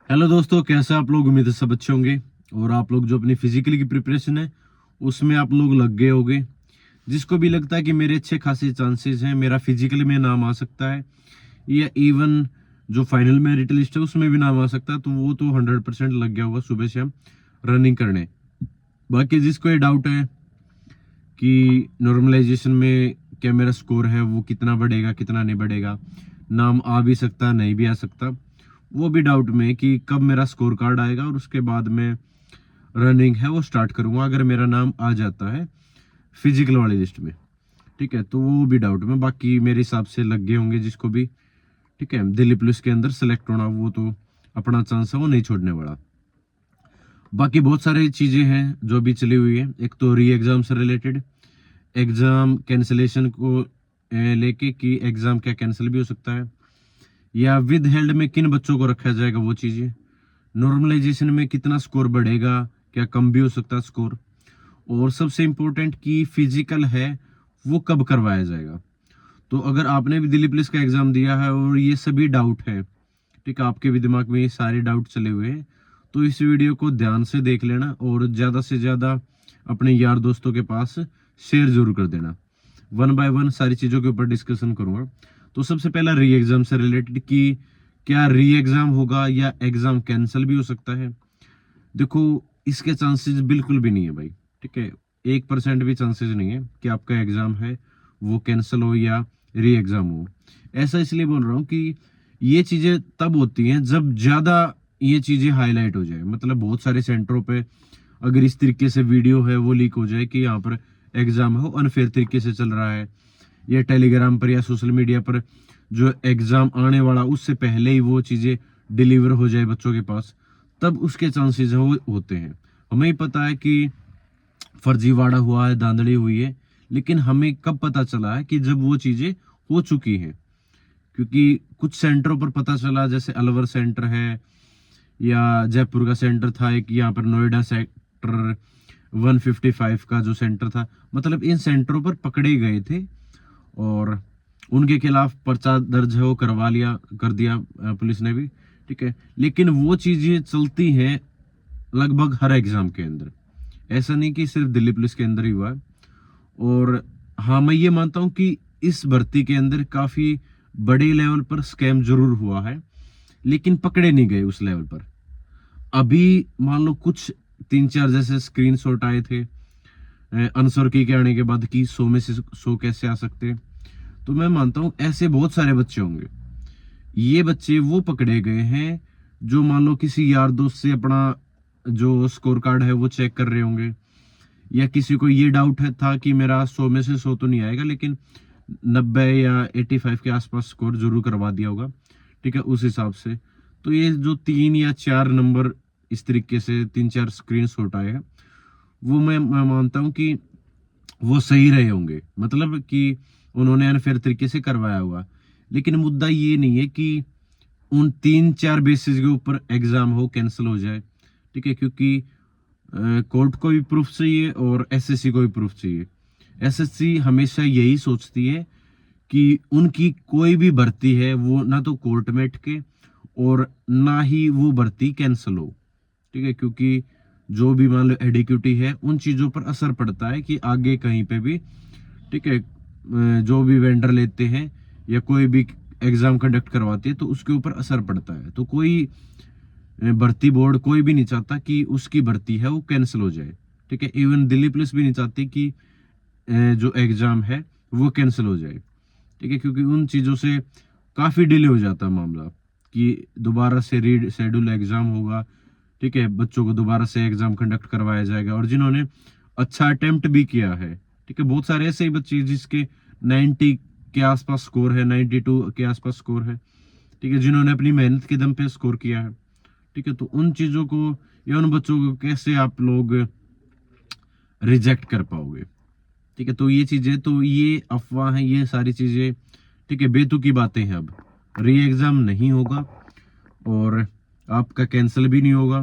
Hello दोस्तों, कैसे आप लोग? उम्मीद है सब अच्छे होंगे। और आप लोग जो अपनी फिजिकली की प्रिपरेशन है उसमें आप लोग लग गए होंगे। जिसको भी लगता है कि मेरे अच्छे खासे चांसेस हैं, मेरा फिजिकली में नाम आ सकता है या इवन जो फाइनल मेरिट लिस्ट है उसमें भी नाम आ सकता है, तो वो तो 100% लग गया होगा सुबह से हम रनिंग करने। बाकी जिसको ये डाउट है कि नॉर्मलाइजेशन में क्या मेरा स्कोर है वो कितना बढ़ेगा कितना नहीं बढ़ेगा, नाम आ भी सकता नहीं भी आ सकता, वो भी डाउट में है कि कब मेरा स्कोर कार्ड आएगा और उसके बाद में रनिंग है वो स्टार्ट करूंगा अगर मेरा नाम आ जाता है फिजिकल वाली लिस्ट में। ठीक है, तो वो भी डाउट में। बाकी मेरे हिसाब से लग गए होंगे जिसको भी। ठीक है, दिल्ली पुलिस के अंदर सेलेक्ट होना वो तो अपना चांस है, वो नहीं छोड़ने वाला। बाकी बहुत सारी चीजें हैं जो भी चली हुई है। एक तो री एग्जाम से रिलेटेड, एग्जाम कैंसिलेशन को लेके कि एग्जाम क्या कैंसिल भी हो सकता है, या विद हेल्ड में किन बच्चों को रखा जाएगा वो चीजें, नॉर्मलाइजेशन में कितना स्कोर बढ़ेगा, क्या कम भी हो सकता है स्कोर, और सबसे इंपॉर्टेंट कि फिजिकल है वो कब करवाया जाएगा। तो अगर आपने भी दिल्ली पुलिस का एग्जाम दिया है और ये सभी डाउट है, ठीक है, आपके भी दिमाग में ये सारे डाउट चले हुए हैं, तो इस वीडियो को ध्यान से देख लेना और ज्यादा से ज्यादा अपने यार दोस्तों के पास शेयर जरूर कर देना। वन बाय वन सारी चीजों के ऊपर डिस्कशन करूंगा। तो सबसे पहला री एग्जाम से रिलेटेड कि क्या री एग्जाम होगा या एग्जाम कैंसिल भी हो सकता है। देखो, इसके चांसेस बिल्कुल भी नहीं है भाई। ठीक है, 1% भी चांसेस नहीं है कि आपका एग्जाम है वो कैंसिल हो या री एग्जाम हो। ऐसा इसलिए बोल रहा हूँ कि ये चीजें तब होती हैं जब ज्यादा ये चीजें हाईलाइट हो जाए। मतलब बहुत सारे सेंटरों पे अगर इस तरीके से वीडियो है वो लीक हो जाए कि यहाँ पर एग्जाम हो अनफेयर तरीके से चल रहा है, या टेलीग्राम पर या सोशल मीडिया पर जो एग्जाम आने वाला उससे पहले ही वो चीजें डिलीवर हो जाए बच्चों के पास, तब उसके चांसेस वो होते हैं। हमें ही पता है कि फर्जीवाड़ा हुआ है, धांधली हुई है, लेकिन हमें कब पता चला है कि जब वो चीजें हो चुकी हैं। क्योंकि कुछ सेंटरों पर पता चला, जैसे अलवर सेंटर है या जयपुर का सेंटर था एक, यहाँ पर नोएडा सेक्टर 155 का जो सेंटर था, मतलब इन सेंटरों पर पकड़े गए थे और उनके खिलाफ पर्चा दर्ज है वो करवा लिया कर दिया पुलिस ने भी। ठीक है, लेकिन वो चीजें चलती हैं लगभग हर एग्जाम के अंदर। ऐसा नहीं कि सिर्फ दिल्ली पुलिस के अंदर ही हुआ है। और हाँ, मैं ये मानता हूँ कि इस भर्ती के अंदर काफी बड़े लेवल पर स्कैम जरूर हुआ है, लेकिन पकड़े नहीं गए उस लेवल पर। अभी मान लो कुछ 3-4 जैसे स्क्रीनशॉट आए थे आंसर की के आने के बाद कि 100 में से 100 कैसे आ सकते हैं। तो मैं मानता हूं ऐसे बहुत सारे बच्चे होंगे। ये बच्चे वो पकड़े गए हैं जो मान लो किसी यार दोस्त से अपना जो स्कोर कार्ड है वो चेक कर रहे होंगे, या किसी को ये डाउट है था कि मेरा 100 में से 100 तो नहीं आएगा लेकिन 90 या 85 के आसपास स्कोर जरूर करवा दिया होगा। ठीक है, उस हिसाब से तो ये जो 3 या 4 नंबर इस तरीके से 3-4 स्क्रीन शॉट आए हैं, वो मैं मानता हूँ कि वो सही रहे होंगे, मतलब कि उन्होंने अनफेयर तरीके से करवाया होगा। लेकिन मुद्दा ये नहीं है कि उन 3-4 बेसिस के ऊपर एग्जाम हो कैंसिल हो जाए। ठीक है, क्योंकि कोर्ट को भी प्रूफ चाहिए और एसएससी को भी प्रूफ चाहिए। एसएससी हमेशा यही सोचती है कि उनकी कोई भी भर्ती है वो ना तो कोर्ट में अटके और ना ही वो भर्ती कैंसिल हो। ठीक है, क्योंकि जो भी मान लो एडिक्यूटी है उन चीजों पर असर पड़ता है कि आगे कहीं पे भी, ठीक है, जो भी वेंडर लेते हैं या कोई भी एग्जाम कंडक्ट करवाते हैं तो उसके ऊपर असर पड़ता है। तो कोई भर्ती बोर्ड कोई भी नहीं चाहता कि उसकी भर्ती है वो कैंसिल हो जाए। ठीक है, इवन दिल्ली पुलिस भी नहीं चाहती कि जो एग्जाम है वो कैंसिल हो जाए। ठीक है, क्योंकि उन चीजों से काफी डिले हो जाता है मामला कि दोबारा से रीड शेड्यूल एग्जाम होगा। ठीक है, बच्चों को दोबारा से एग्जाम कंडक्ट करवाया जाएगा और जिन्होंने अच्छा अटेम्प्ट भी किया है। ठीक है, बहुत सारे ऐसे ही बच्चे जिसके 90 के आसपास स्कोर है, 92 के आसपास स्कोर है। ठीक है, जिन्होंने अपनी मेहनत के दम पे स्कोर किया है। ठीक है, तो उन चीजों को या उन बच्चों को कैसे आप लोग रिजेक्ट कर पाओगे। ठीक है, तो ये चीजें तो ये अफवाह है, ये सारी चीजें ठीक है बेतुकी बातें हैं। अब री एग्जाम नहीं होगा और आपका कैंसिल भी नहीं होगा।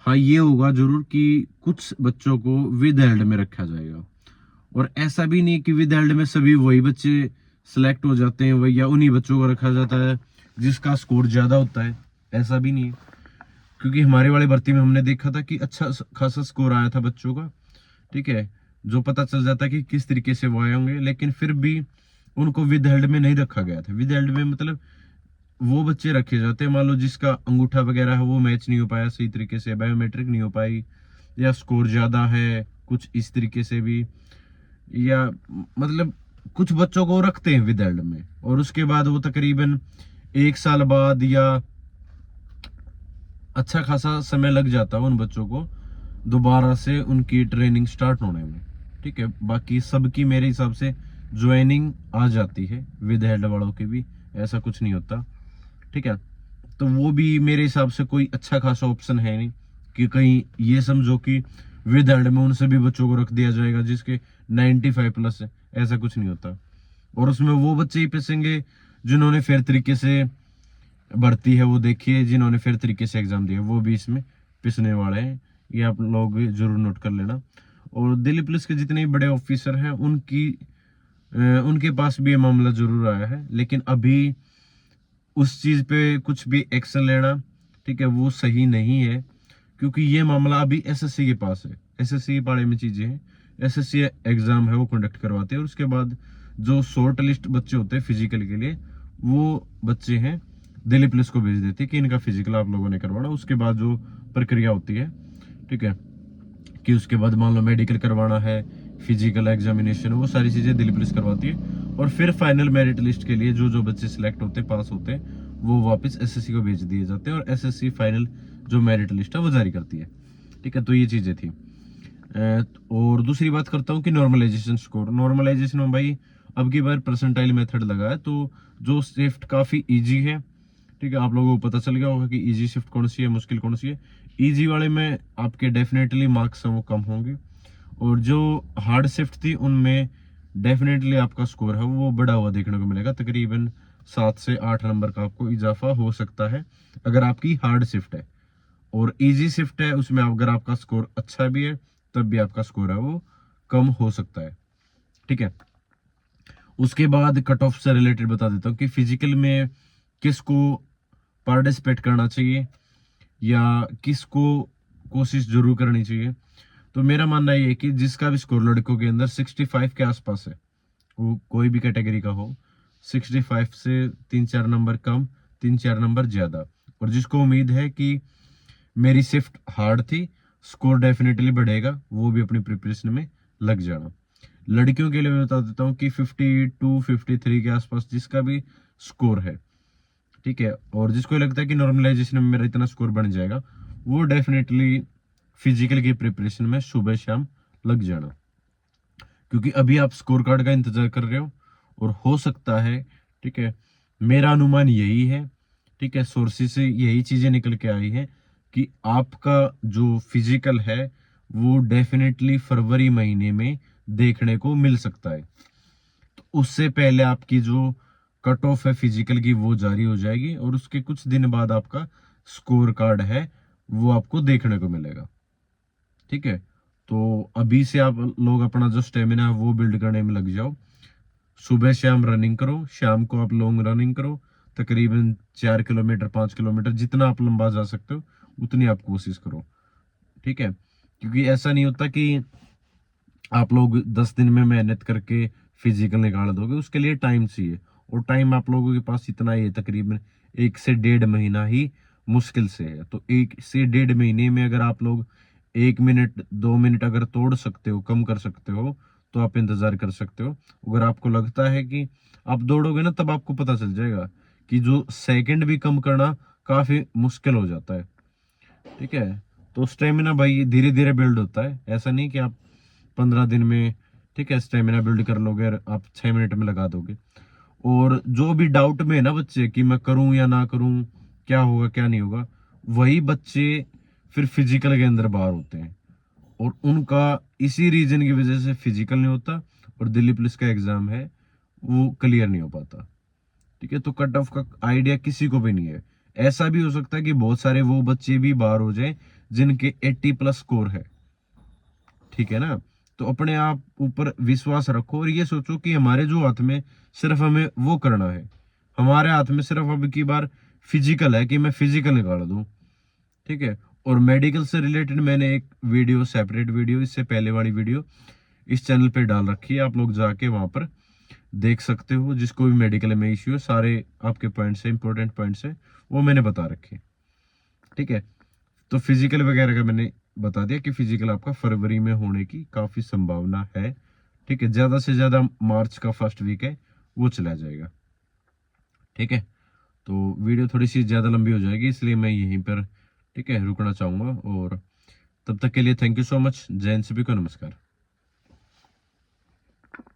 हाँ, ये होगा जरूर कि कुछ बच्चों को विद हेल्ड में रखा जाएगा, और ऐसा भी नहीं कि विद हेल्ड में सभी वही बच्चे सिलेक्ट हो जाते हैं वही, या उन्हीं बच्चों को रखा जाता है जिसका स्कोर ज्यादा होता है। ऐसा भी नहीं है। क्योंकि हमारे वाली भर्ती में हमने देखा था कि अच्छा खासा स्कोर आया था बच्चों का, ठीक है, जो पता चल जाता कि किस तरीके से वो आए होंगे, लेकिन फिर भी उनको विद हेल्ड में नहीं रखा गया था। विद हेल्ड में मतलब वो बच्चे रखे जाते हैं, मान लो जिसका अंगूठा वगैरह है वो मैच नहीं हो पाया सही तरीके से, बायोमेट्रिक नहीं हो पाई, या स्कोर ज्यादा है कुछ इस तरीके से भी, या मतलब कुछ बच्चों को रखते हैं विद हेल्ड में, और उसके बाद वो तकरीबन 1 साल बाद या अच्छा खासा समय लग जाता है उन बच्चों को दोबारा से उनकी ट्रेनिंग स्टार्ट होने में, ठीक है। बाकी सबकी मेरे हिसाब से ज्वाइनिंग आ जाती है, विद हेल्ड वालों की भी ऐसा कुछ नहीं होता, ठीक है। तो वो भी मेरे हिसाब से कोई अच्छा खासा ऑप्शन है नहीं कि कहीं ये समझो कि विद हेल्ड में उन सभी बच्चों को रख दिया जाएगा जिसके 95 प्लस है, ऐसा कुछ नहीं होता। और उसमें वो बच्चे ही पिसेंगे जिन्होंने फेयर तरीके से भर्ती है वो देखिए, जिन्होंने फेयर तरीके से एग्जाम दिया वो भी इसमें पिसने वाले हैं, ये आप लोग जरूर नोट कर लेना। और दिल्ली पुलिस के जितने बड़े ऑफिसर हैं उनके पास भी ये मामला जरूर आया है, लेकिन अभी उस चीज पे कुछ भी एक्शन लेना, ठीक है, वो सही नहीं है, क्योंकि ये मामला अभी एसएससी के पास है। एसएससी के बारे में चीजें हैं, एसएससी एग्जाम है वो कंडक्ट करवाते हैं, और उसके बाद जो शॉर्ट लिस्ट बच्चे होते हैं फिजिकल के लिए, वो बच्चे हैं दिल्ली पुलिस को भेज देती है कि इनका फिजिकल आप लोगों ने करवाना। उसके बाद जो प्रक्रिया होती है, ठीक है, कि उसके बाद मान लो मेडिकल करवाना है, फिजिकल एग्जामिनेशन, वो सारी चीजें दिल्ली पुलिस करवाती है, और फिर फाइनल मेरिट लिस्ट के लिए जो जो बच्चे सिलेक्ट होते हैं, पास होते हैं, वो वापस एसएससी को भेज दिए जाते हैं, और एसएससी फाइनल जो मेरिट लिस्ट है वो जारी करती है, ठीक है। तो ये चीजें थी। और दूसरी बात करता हूँ कि नॉर्मलाइजेशन स्कोर। नॉर्मलाइजेशन में भाई अब की बार परसेंटाइल मेथड लगा है, तो जो शिफ्ट काफी इजी है, ठीक है, आप लोगों को पता चल गया होगा कि इजी शिफ्ट कौन सी है, मुश्किल कौन सी है। इजी वाले में आपके डेफिनेटली मार्क्स हैं वो कम होंगे, और जो हार्ड शिफ्ट थी उनमें डेफिनेटली आपका स्कोर है वो बढ़ा हुआ देखने को मिलेगा, तकरीबन 7 से 8 नंबर का आपको इजाफा हो सकता है अगर आपकी हार्ड शिफ्ट है। और इजी शिफ्ट है उसमें अगर आपका स्कोर अच्छा भी है तब भी आपका स्कोर है वो कम हो सकता है, ठीक है। उसके बाद कट ऑफ से रिलेटेड बता देता हूँ कि फिजिकल में किसको पार्टिसिपेट करना चाहिए या किसको कोशिश जरूर करनी चाहिए। तो मेरा मानना ये है कि जिसका भी स्कोर लड़कों के अंदर 65 के आसपास है, वो कोई भी कैटेगरी का हो, 65 से 3-4 नंबर कम, 3-4 नंबर ज्यादा, और जिसको उम्मीद है कि मेरी शिफ्ट हार्ड थी, स्कोर डेफिनेटली बढ़ेगा, वो भी अपनी प्रिपरेशन में लग जाना। लड़कियों के लिए मैं बता देता हूँ कि 52-53 के आसपास जिसका भी स्कोर है, ठीक है, और जिसको लगता है कि नॉर्मलाइजेशन में मेरा इतना स्कोर बन जाएगा, वो डेफिनेटली फिजिकल की प्रिपरेशन में सुबह शाम लग जाना, क्योंकि अभी आप स्कोर कार्ड का इंतजार कर रहे हो, और हो सकता है, ठीक है, मेरा अनुमान यही है, ठीक है, सोर्सेज से यही चीजें निकल के आई है कि आपका जो फिजिकल है वो डेफिनेटली फरवरी महीने में देखने को मिल सकता है। तो उससे पहले आपकी जो कट ऑफ है फिजिकल की वो जारी हो जाएगी, और उसके कुछ दिन बाद आपका स्कोर कार्ड है वो आपको देखने को मिलेगा, ठीक है। तो अभी से आप लोग अपना जो स्टेमिना है वो बिल्ड करने में लग जाओ। सुबह शाम रनिंग करो, शाम को आप लॉन्ग रनिंग करो, तकरीबन 4 किलोमीटर 5 किलोमीटर जितना आप लंबा जा सकते हो उतनी आप कोशिश करो, ठीक है। क्योंकि ऐसा नहीं होता कि आप लोग 10 दिन में मेहनत करके फिजिकल निकाल दोगे, उसके लिए टाइम चाहिए, और टाइम आप लोगों के पास इतना ही है, तकरीबन 1 से 1.5 महीना ही मुश्किल से है। तो 1 से 1.5 महीने में अगर आप लोग 1 मिनट 2 मिनट अगर तोड़ सकते हो, कम कर सकते हो, तो आप इंतजार कर सकते हो। अगर आपको लगता है कि आप दौड़ोगे ना, तब आपको पता चल जाएगा कि जो सेकंड भी कम करना काफी मुश्किल हो जाता है, ठीक है। तो स्टेमिना भाई धीरे धीरे बिल्ड होता है, ऐसा नहीं कि आप 15 दिन में, ठीक है, स्टेमिना बिल्ड कर लोगे और आप 6 मिनट में लगा दोगे। और जो भी डाउट में है ना बच्चे कि मैं करूं या ना करूं, क्या होगा क्या नहीं होगा, वही बच्चे फिर फिजिकल के अंदर बाहर होते हैं, और उनका इसी रीजन की वजह से फिजिकल नहीं होता, और दिल्ली पुलिस का एग्जाम है वो क्लियर नहीं हो पाता, ठीक है। तो कट ऑफ का आइडिया किसी को भी नहीं है। ऐसा भी हो सकता है कि बहुत सारे वो बच्चे भी बाहर हो जाएं जिनके 80+ स्कोर है, ठीक है ना। तो अपने आप ऊपर विश्वास रखो, और ये सोचो कि हमारे जो हाथ में सिर्फ हमें वो करना है, हमारे हाथ में सिर्फ अब की बार फिजिकल है कि मैं फिजिकल निकाल दूं, ठीक है। और मेडिकल से रिलेटेड मैंने एक वीडियो, सेपरेट वीडियो, इससे पहले वाली वीडियो इस चैनल पे डाल रखी है, आप लोग जाके वहां पर देख सकते हो। जिसको भी मेडिकल में इश्यू है, सारे आपके पॉइंट्स है, इंपॉर्टेंट पॉइंट्स है, वो मैंने बता रखे। ठीक है। तो फिजिकल वगैरह का मैंने बता दिया कि फिजिकल आपका फरवरी में होने की काफी संभावना है। ठीक है। ज्यादा से ज्यादा मार्च का फर्स्ट वीक है वो चला जाएगा। ठीक है। तो वीडियो थोड़ी सी ज्यादा लंबी हो जाएगी, इसलिए मैं यहीं पर, ठीक है, रुकना चाहूंगा। और तब तक के लिए थैंक यू सो मच। जय हिंद, सभी को नमस्कार।